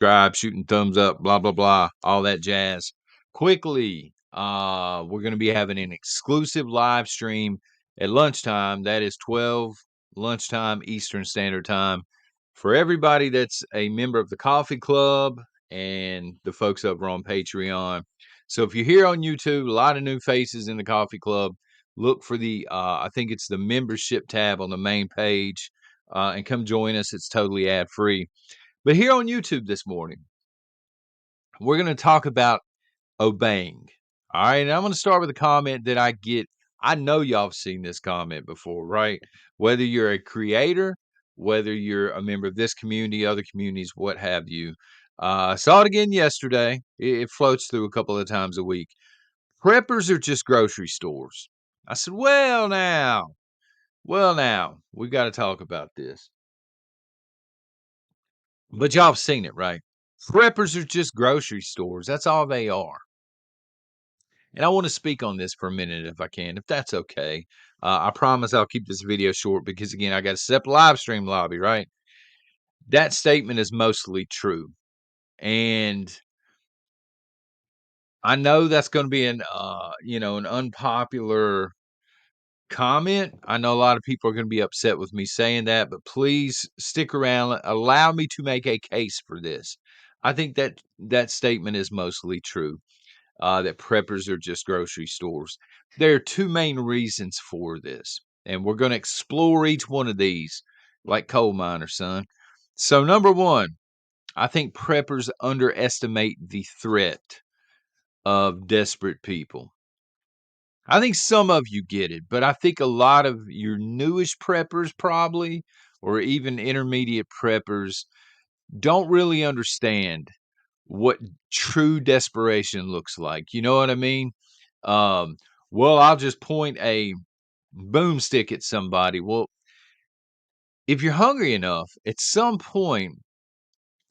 subscribe, shooting thumbs up, blah, blah, blah, all that jazz. Quickly, we're going to be having an exclusive live stream at lunchtime. That is 12 lunchtime Eastern Standard Time for everybody that's a member of the coffee club and the folks over on Patreon. So if you're here on YouTube, a lot of new faces in the coffee club. Look for the, I think it's the membership tab on the main page, and come join us. It's totally ad free. But here on YouTube this morning, we're going to talk about obeying. All right. And I'm going to start with a comment that I get. I know y'all have seen this comment before, right? Whether you're a creator, whether you're a member of this community, other communities, what have you. I saw it again yesterday. It floats through a couple of times a week. Preppers are just grocery stores. I said, well, now, we've got to talk about this. But y'all have seen it, right? Preppers are just grocery stores. That's all they are. And I want to speak on this for a minute if I can, if that's okay. I promise I'll keep this video short because, again, I got to set up a live stream lobby, right? That statement is mostly true. And I know that's going to be an unpopular comment. I know a lot of people are going to be upset with me saying that, but please stick around. Allow me to make a case for this. I think that statement is mostly true. That preppers are just grocery stores. There are two main reasons for this, and we're going to explore each one of these like coal miner, son. So, number one, I think preppers underestimate the threat of desperate people. I think some of you get it, but I think a lot of your newish preppers, probably, or even intermediate preppers, don't really understand what true desperation looks like. You know what I mean? Um, well, I'll just point a boomstick at somebody. Well, if you're hungry enough, at some point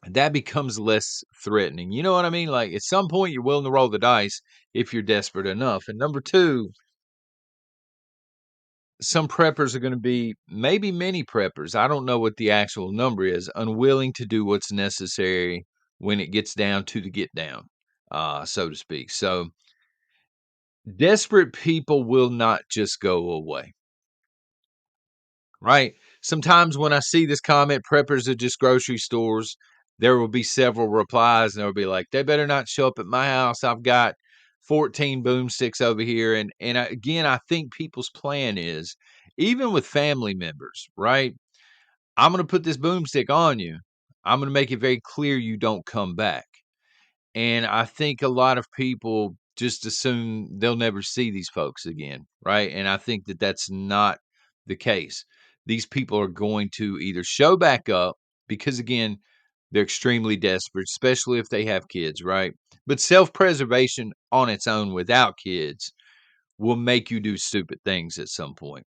that becomes less threatening. You know what I mean? Like at some point you're willing to roll the dice if you're desperate enough. And number two, some preppers are going to be, maybe many preppers, I don't know what the actual number is, unwilling to do what's necessary when it gets down to the get down, so to speak. So desperate people will not just go away, right? Sometimes when I see this comment, preppers are just grocery stores, there will be several replies and they'll be like, they better not show up at my house. I've got 14 boomsticks over here. Again, I think people's plan is, even with family members, right? I'm going to put this boomstick on you. I'm going to make it very clear you don't come back. And I think a lot of people just assume they'll never see these folks again, right? And I think that that's not the case. These people are going to either show back up because, again, they're extremely desperate, especially if they have kids, right? But self-preservation on its own without kids will make you do stupid things at some point.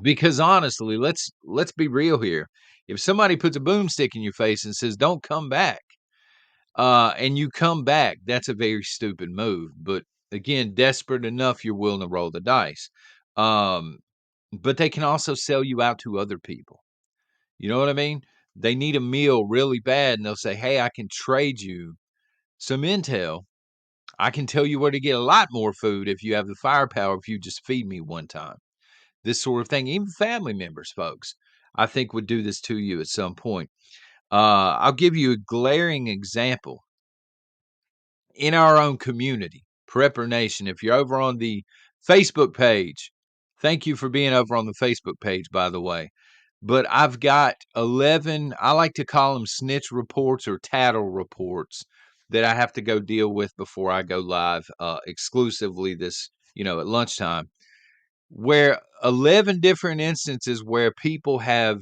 Because honestly, let's be real here. If somebody puts a boomstick in your face and says, "Don't come back," and you come back, that's a very stupid move. But again, desperate enough, you're willing to roll the dice. Um, but they can also sell you out to other people. You know what I mean? They need a meal really bad, and they'll say, "Hey, I can trade you some intel. I can tell you where to get a lot more food if you have the firepower, if you just feed me one time." This sort of thing, even family members, folks, I think would do this to you at some point. I'll give you a glaring example in our own community, Prepper Nation. If you're over on the Facebook page, thank you for being over on the Facebook page, by the way. But I've got 11, I like to call them snitch reports or tattle reports that I have to go deal with before I go live exclusively at lunchtime, where 11 different instances where people have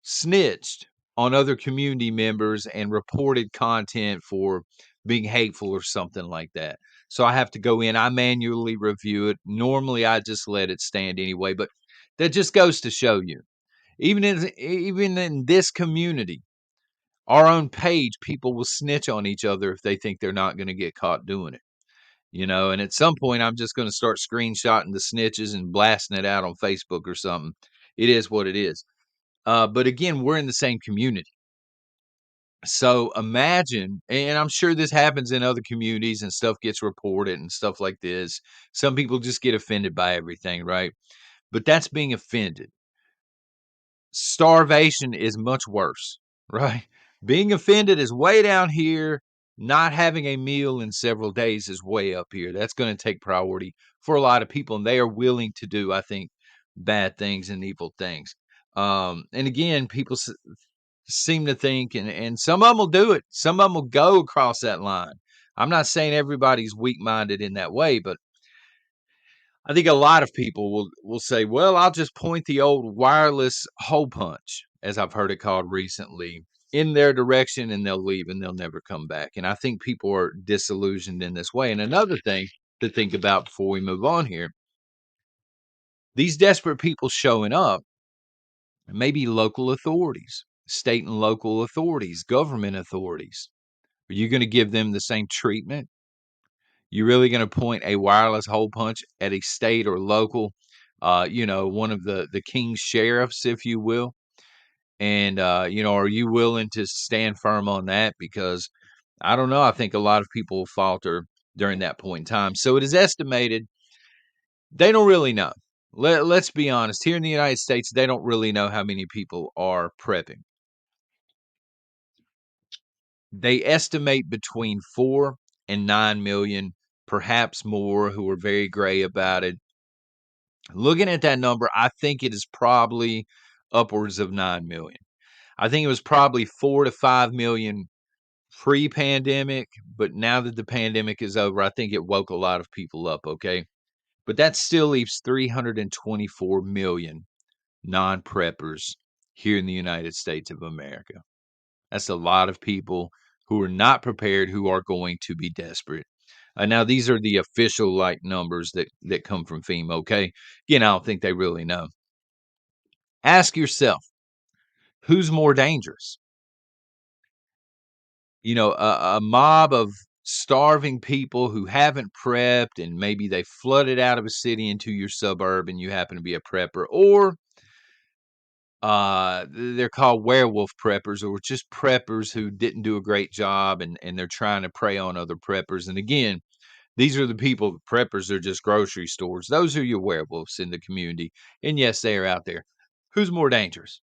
snitched on other community members and reported content for being hateful or something like that. So I have to go in, I manually review it. Normally I just let it stand anyway, but that just goes to show you, even in this community, our own page, people will snitch on each other if they think they're not going to get caught doing it. And at some point I'm just going to start screenshotting the snitches and blasting it out on Facebook or something. It is what it is. But again, we're in the same community. So imagine, and I'm sure this happens in other communities and stuff gets reported and stuff like this. Some people just get offended by everything, right? But that's being offended. Starvation is much worse, right? Being offended is way down here. Not having a meal in several days is way up here. That's going to take priority for a lot of people, and they are willing to do, I think, bad things and evil things. And again, people seem to think, and some of them will do it. Some of them will go across that line. I'm not saying everybody's weak minded in that way, but I think a lot of people will say, "Well, I'll just point the old wireless hole punch," as I've heard it called recently, in their direction, and they'll leave and they'll never come back. And I think people are disillusioned in this way. And another thing to think about before we move on here, these desperate people showing up, maybe local authorities, state and local authorities, government authorities. Are you going to give them the same treatment? You really going to point a wireless hole punch at a state or local, one of the king's sheriffs, if you will? And are you willing to stand firm on that? Because I don't know. I think a lot of people will falter during that point in time. So it is estimated they don't really know. Let's be honest. Here in the United States, they don't really know how many people are prepping. They estimate between 4 and 9 million, perhaps more, who are very gray about it. Looking at that number, I think it is probably upwards of 9 million. I think it was probably 4 to 5 million pre-pandemic, but now that the pandemic is over, I think it woke a lot of people up, okay? But that still leaves 324 million non-preppers here in the United States of America. That's a lot of people who are not prepared, who are going to be desperate. Now, these are the official like numbers that come from FEMA. Okay, again, I don't think they really know. Ask yourself, who's more dangerous? A mob of starving people who haven't prepped, and maybe they flooded out of a city into your suburb, and you happen to be a prepper, or they're called werewolf preppers, or just preppers who didn't do a great job, and they're trying to prey on other preppers. And again, these are the people, preppers are just grocery stores. Those are your werewolves in the community. And yes, they are out there. Who's more dangerous?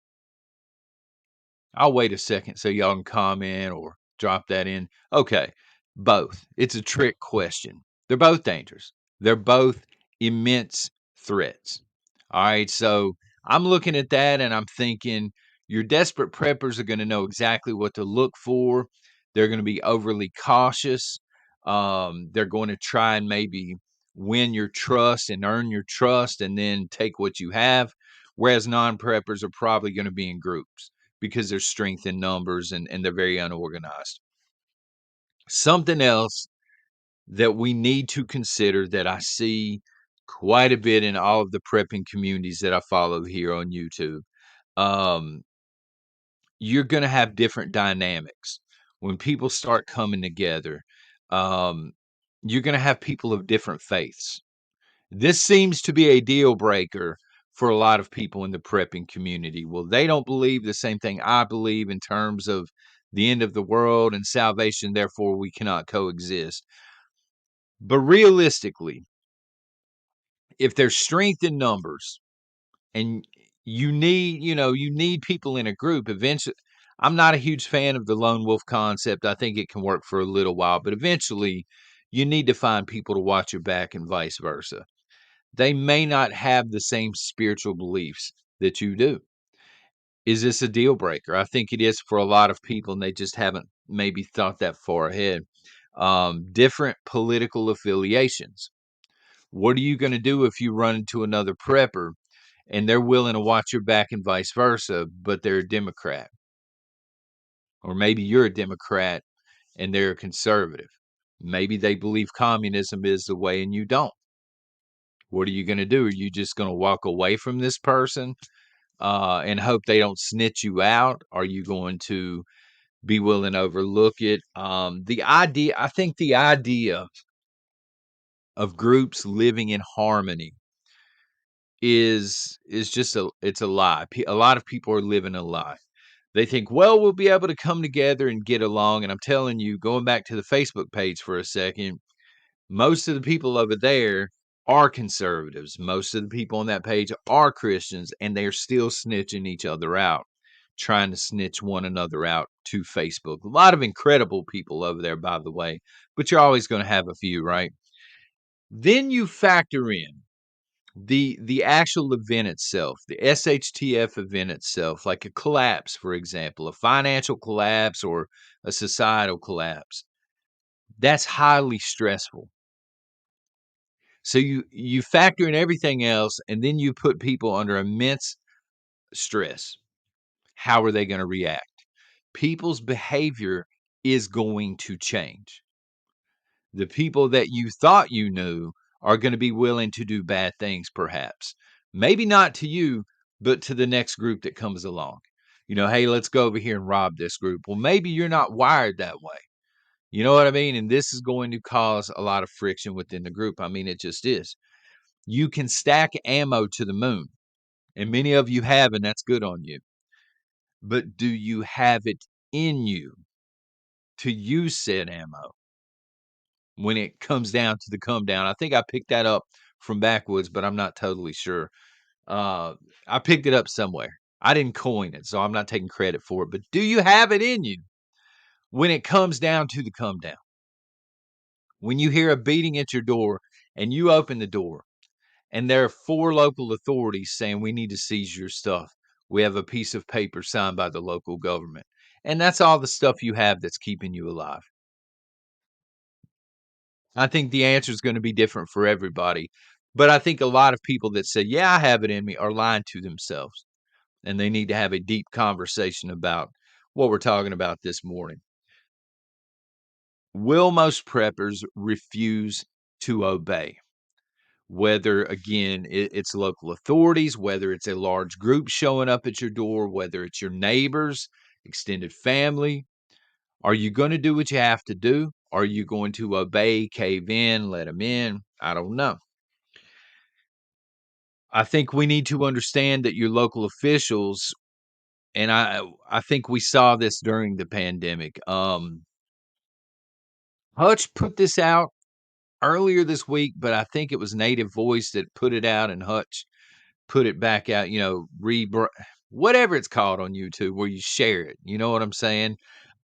I'll wait a second so y'all can comment or drop that in. Okay, both. It's a trick question. They're both dangerous. They're both immense threats. All right, so I'm looking at that and I'm thinking your desperate preppers are going to know exactly what to look for. They're going to be overly cautious. They're going to try and maybe win your trust and earn your trust and then take what you have. Whereas non preppers are probably going to be in groups because there's strength in numbers and they're very unorganized. Something else that we need to consider that I see quite a bit in all of the prepping communities that I follow here on YouTube. Um, you're going to have different dynamics when people start coming together. Um, you're going to have people of different faiths. This seems to be a deal breaker for a lot of people in the prepping community. Well, they don't believe the same thing I believe in terms of the end of the world and salvation, therefore we cannot coexist. But realistically, if there's strength in numbers and you need people in a group eventually. I'm not a huge fan of the lone wolf concept. I think it can work for a little while, but eventually you need to find people to watch your back and vice versa. They may not have the same spiritual beliefs that you do. Is this a deal breaker? I think it is for a lot of people, and they just haven't maybe thought that far ahead. Different political affiliations. What are you going to do if you run into another prepper and they're willing to watch your back and vice versa, but they're a Democrat? Or maybe you're a Democrat and they're a conservative. Maybe they believe communism is the way and you don't. What are you going to do? Are you just going to walk away from this person and hope they don't snitch you out? Are you going to be willing to overlook it? I think the idea of groups living in harmony is just it's a lie. A lot of people are living a lie. They think, well, we'll be able to come together and get along. And I'm telling you, going back to the Facebook page for a second, most of the people over there are conservatives. Most of the people on that page are Christians, and they're still snitching each other out, trying to snitch one another out to Facebook. A lot of incredible people over there, by the way, but you're always going to have a few, right? Then you factor in the actual event itself, the SHTF event itself, like a collapse, for example, a financial collapse or a societal collapse. That's highly stressful. So you factor in everything else, and then you put people under immense stress. How are they going to react? People's behavior is going to change. The people that you thought you knew are going to be willing to do bad things, perhaps. Maybe not to you, but to the next group that comes along. Hey, let's go over here and rob this group. Well, maybe you're not wired that way. You know what I mean? And this is going to cause a lot of friction within the group. I mean, it just is. You can stack ammo to the moon, and many of you have, and that's good on you. But do you have it in you to use said ammo when it comes down to the come down? I think I picked that up from Backwoods, but I'm not totally sure. Uh, I picked it up somewhere. I didn't coin it, so I'm not taking credit for it. But do you have it in you when it comes down to the come down? When you hear a beating at your door and you open the door, and there are 4 local authorities saying, "We need to seize your stuff. We have a piece of paper signed by the local government." And that's all the stuff you have that's keeping you alive. I think the answer is gonna be different for everybody, but I think a lot of people that say, "Yeah, I have it in me," are lying to themselves, and they need to have a deep conversation about what we're talking about this morning. Will most preppers refuse to obey? Whether, again, it's local authorities, whether it's a large group showing up at your door, whether it's your neighbors, extended family. Are you going to do what you have to do? Are you going to obey, cave in, let them in? I don't know. I think we need to understand that your local officials, and I think we saw this during the pandemic. Hutch put this out earlier this week, but I think it was Native Voice that put it out, and Hutch put it back out, whatever it's called on YouTube where you share it. You know what I'm saying?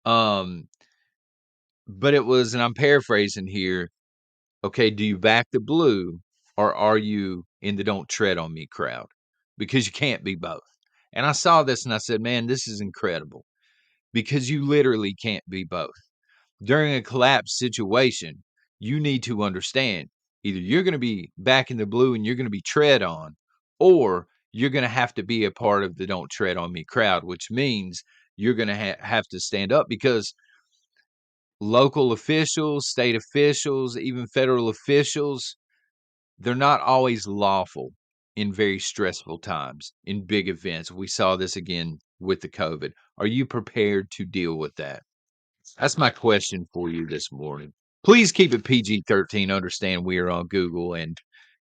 Um, but it was, and I'm paraphrasing here. Okay, do you back the blue or are you in the don't tread on me crowd? Because you can't be both. And I saw this and I said, man, this is incredible because you literally can't be both. During a collapse situation, you need to understand either you're going to be back in the blue and you're going to be tread on, or you're going to have to be a part of the don't tread on me crowd, which means you're going to have to stand up because local officials, state officials, even federal officials, they're not always lawful in very stressful times, in big events. We saw this again with the COVID. Are you prepared to deal with that? That's my question for you this morning. Please keep it PG-13. Understand we are on Google and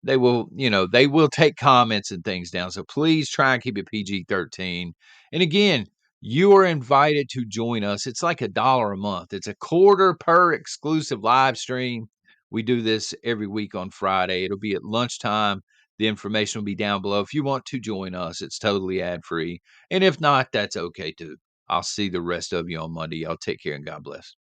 they will take comments and things down. So please try and keep it PG-13. And again, you are invited to join us. It's like $1 a month. It's a quarter per exclusive live stream. We do this every week on Friday. It'll be at lunchtime. The information will be down below. If you want to join us, it's totally ad-free. And if not, that's okay too. I'll see the rest of you on Monday. Y'all take care and God bless.